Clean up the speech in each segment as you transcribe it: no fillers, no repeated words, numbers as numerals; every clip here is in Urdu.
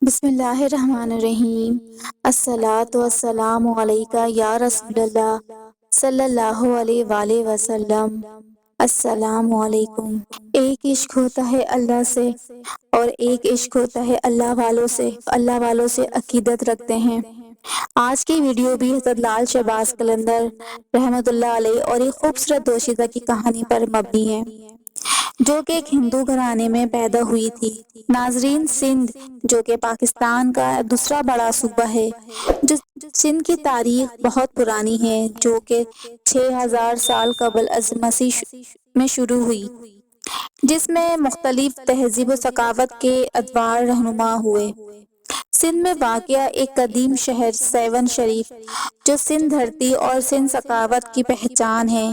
بسم اللہ الرحمن الرحیم۔ الصلاۃ والسلام علیکہ یا رسول اللہ صلی اللہ علیہ وآلہ وسلم۔ السلام علیکم۔ ایک عشق ہوتا ہے اللہ سے اور ایک عشق ہوتا ہے اللہ والوں سے عقیدت رکھتے ہیں۔ آج کی ویڈیو بھی حضرت لال شہباز قلندر رحمۃ اللہ علیہ اور ایک خوبصورت دوشیزہ کی کہانی پر مبنی ہے، جو کہ ایک ہندو گھرانے میں پیدا ہوئی تھی۔ ناظرین، سندھ جو کہ پاکستان کا دوسرا بڑا صوبہ ہے، جو سندھ کی تاریخ بہت پرانی ہے، جو کہ 6000 سال قبل از مسیح میں شروع ہوئی، جس میں مختلف تہذیب و ثقافت کے ادوار رہنما ہوئے۔ سندھ میں واقع ایک قدیم شہر سیون شریف، جو سندھ دھرتی اور سندھ ثقافت کی پہچان ہے،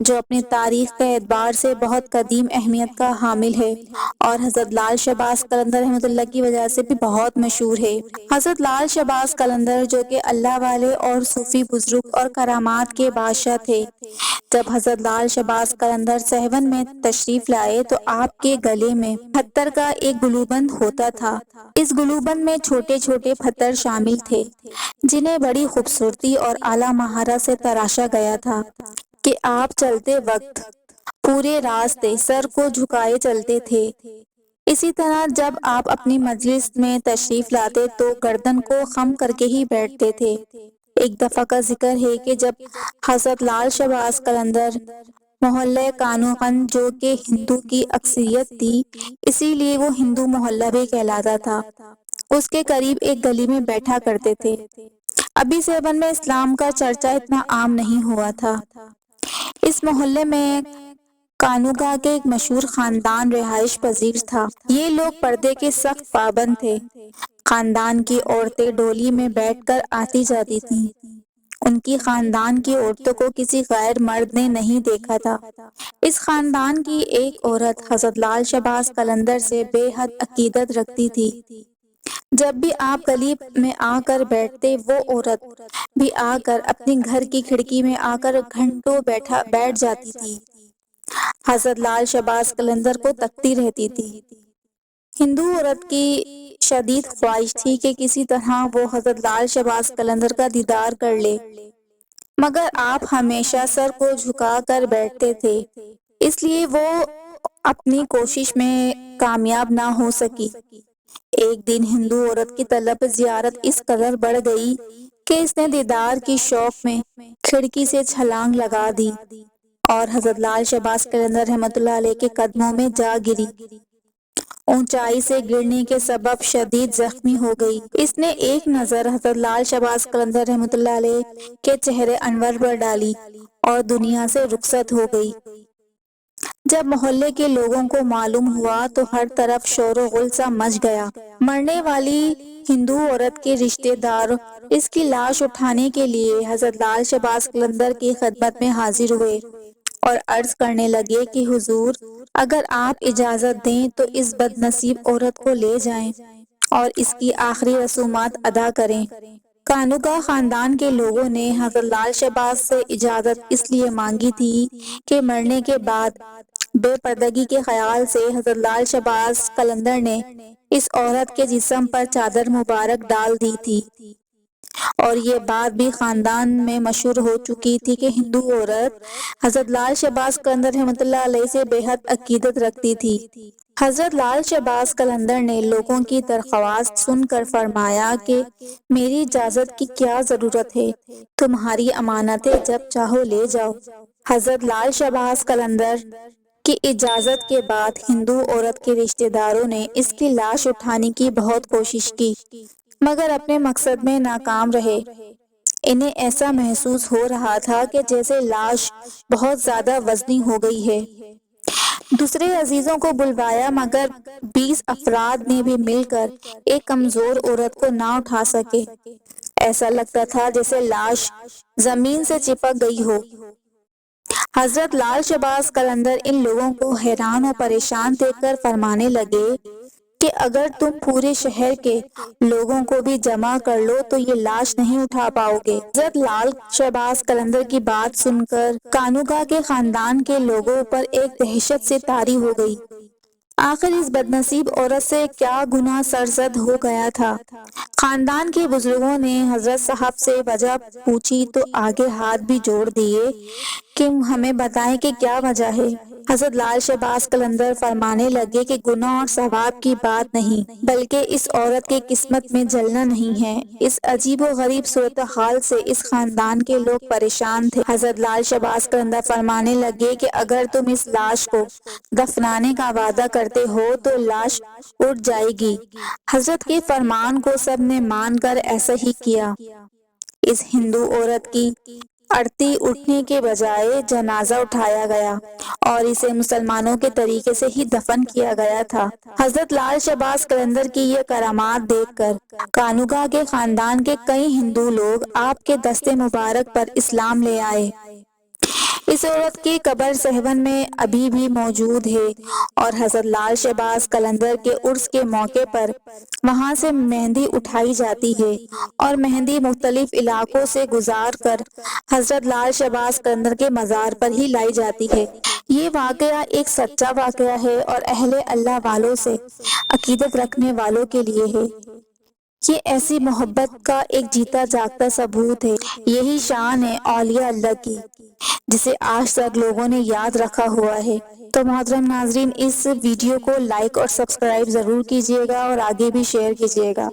جو اپنی تاریخ کے اعتبار سے بہت قدیم اہمیت کا حامل ہے اور حضرت لال شہباز قلندر رحمۃ اللہ کی وجہ سے بھی بہت مشہور ہے۔ حضرت لال شہباز قلندر جو کہ اللہ والے اور صوفی بزرگ اور کرامات کے بادشاہ تھے، جب حضرت لال شہباز قلندر سیون میں تشریف لائے تو آپ کے گلے میں پتھر کا ایک گلوبند ہوتا تھا۔ اس گلوبند میں چھوٹے چھوٹے پتھر شامل تھے، جنہیں بڑی خوبصورتی اور اعلیٰ مہارت سے تراشا گیا تھا کہ آپ چلتے وقت پورے راستے سر کو جھکائے چلتے تھے۔ اسی طرح جب آپ اپنی مجلس میں تشریف لاتے تو گردن کو خم کر کے ہی بیٹھتے تھے۔ ایک دفعہ کا ذکر ہے کہ جب حضرت لال شہباز قلندر محلہ کانو خان، جو کہ ہندو کی اکثریت تھی، اسی لیے وہ ہندو محلہ بھی کہلاتا تھا، اس کے قریب ایک گلی میں بیٹھا کرتے تھے۔ ابھی سیون میں اسلام کا چرچا اتنا عام نہیں ہوا تھا۔ اس محلے میں کانوگا کے ایک مشہور خاندان رہائش پذیر تھا۔ یہ لوگ پردے کے سخت پابند تھے۔ خاندان کی عورتیں ڈولی میں بیٹھ کر آتی جاتی تھیں۔ ان کی خاندان کی عورتوں کو کسی غیر مرد نے نہیں دیکھا تھا۔ اس خاندان کی ایک عورت حضرت لال شہباز قلندر سے بے حد عقیدت رکھتی تھی۔ جب بھی آپ گلی میں آ کر بیٹھتے، وہ عورت بھی آ کر اپنی گھر کی کھڑکی میں آ کر گھنٹوں بیٹھ جاتی تھی، حضرت لال شہباز قلندر کو تکتی رہتی تھی۔ ہندو عورت کی شدید خواہش تھی کہ کسی طرح وہ حضرت لال شہباز قلندر کا دیدار کر لے، مگر آپ ہمیشہ سر کو جھکا کر بیٹھتے تھے، اس لیے وہ اپنی کوشش میں کامیاب نہ ہو سکی۔ ایک دن ہندو عورت کی طلب زیارت اس قدر بڑھ گئی کہ اس نے دیدار کی شوق میں کھڑکی سے چھلانگ لگا دی اور حضرت لال شہباز قلندر رحمۃ اللہ علیہ کے قدموں میں جا گری۔ اونچائی سے گرنے کے سبب شدید زخمی ہو گئی۔ اس نے ایک نظر حضرت لال شہباز قلندر رحمۃ اللہ علیہ کے چہرے انور پر ڈالی اور دنیا سے رخصت ہو گئی۔ جب محلے کے لوگوں کو معلوم ہوا تو ہر طرف شور و غل سا مچ گیا۔ مرنے والی ہندو عورت کے رشتہ دار اس کی لاش اٹھانے کے لیے حضرت لال شہباز قلندر کی خدمت میں حاضر ہوئے اور عرض کرنے لگے کہ حضور، اگر آپ اجازت دیں تو اس بد نصیب عورت کو لے جائیں اور اس کی آخری رسومات ادا کریں۔ کانوگا خاندان کے لوگوں نے حضرت لال شہباز سے اجازت اس لیے مانگی تھی کہ مرنے کے بعد بے پردگی کے خیال سے حضرت لال شہباز قلندر نے اس عورت کے جسم پر چادر مبارک ڈال دی تھی، اور یہ بات بھی خاندان میں مشہور ہو چکی تھی کہ ہندو عورت حضرت لال شہباز قلندر رحمۃ اللہ علیہ سے بے حد عقیدت رکھتی تھی۔ حضرت لال شہباز قلندر نے لوگوں کی درخواست سن کر فرمایا کہ میری اجازت کی کیا ضرورت ہے، تمہاری امانت ہے، جب چاہو لے جاؤ۔ حضرت لال شہباز قلندر کی اجازت کے بعد ہندو عورت کے رشتہ داروں نے اس کی لاش اٹھانے کی بہت کوشش کی، مگر اپنے مقصد میں ناکام رہے۔ انہیں ایسا محسوس ہو رہا تھا کہ جیسے لاش بہت زیادہ وزنی ہو گئی ہے۔ دوسرے عزیزوں کو بلوایا، مگر 20 افراد نے بھی مل کر ایک کمزور عورت کو نہ اٹھا سکے۔ ایسا لگتا تھا جیسے لاش زمین سے چپک گئی ہو۔ حضرت لال شہباز قلندر ان لوگوں کو حیران اور پریشان دیکھ کر فرمانے لگے کہ اگر تم پورے شہر کے لوگوں کو بھی جمع کر لو تو یہ لاش نہیں اٹھا پاؤ گے۔ حضرت لال شہباز قلندر کی بات سن کر کانوگا کے خاندان کے لوگوں پر ایک دہشت سے طاری ہو گئی۔ آخر اس بدنصیب عورت سے کیا گناہ سرزد ہو گیا تھا؟ خاندان کے بزرگوں نے حضرت صاحب سے وجہ پوچھی تو آگے ہاتھ بھی جوڑ دیے کہ ہمیں بتائیں کہ کیا وجہ ہے۔ حضرت لال شہباز قلندر فرمانے لگے کہ گناہ اور ثواب کی بات نہیں، بلکہ اس عورت کی قسمت میں جلنا نہیں ہے۔ اس عجیب و غریب صورتحال سے اس خاندان کے لوگ پریشان تھے۔ حضرت لال شہباز قلندر فرمانے لگے کہ اگر تم اس لاش کو دفنانے کا وعدہ کرتے ہو تو لاش اٹھ جائے گی۔ حضرت کے فرمان کو سب نے مان کر ایسا ہی کیا۔ اس ہندو عورت کی ارتی اٹھنے کے بجائے جنازہ اٹھایا گیا اور اسے مسلمانوں کے طریقے سے ہی دفن کیا گیا تھا۔ حضرت لال شہباز قلندر کی یہ کرامات دیکھ کر کانوگا کے خاندان کے کئی ہندو لوگ آپ کے دست مبارک پر اسلام لے آئے۔ اس عورت کی قبر سہون میں ابھی بھی موجود ہے اور حضرت لال شہباز قلندر کے عرس کے موقع پر وہاں سے مہندی اٹھائی جاتی ہے اور مہندی مختلف علاقوں سے گزار کر حضرت لال شہباز قلندر کے مزار پر ہی لائی جاتی ہے۔ یہ واقعہ ایک سچا واقعہ ہے اور اہل اللہ والوں سے عقیدت رکھنے والوں کے لیے ہے۔ یہ ایسی محبت کا ایک جیتا جاگتا ثبوت ہے۔ یہی شان ہے اولیاء اللہ کی جسے آج تک لوگوں نے یاد رکھا ہوا ہے۔ تو محترم ناظرین، اس ویڈیو کو لائک اور سبسکرائب ضرور کیجیے گا اور آگے بھی شیئر کیجیے گا۔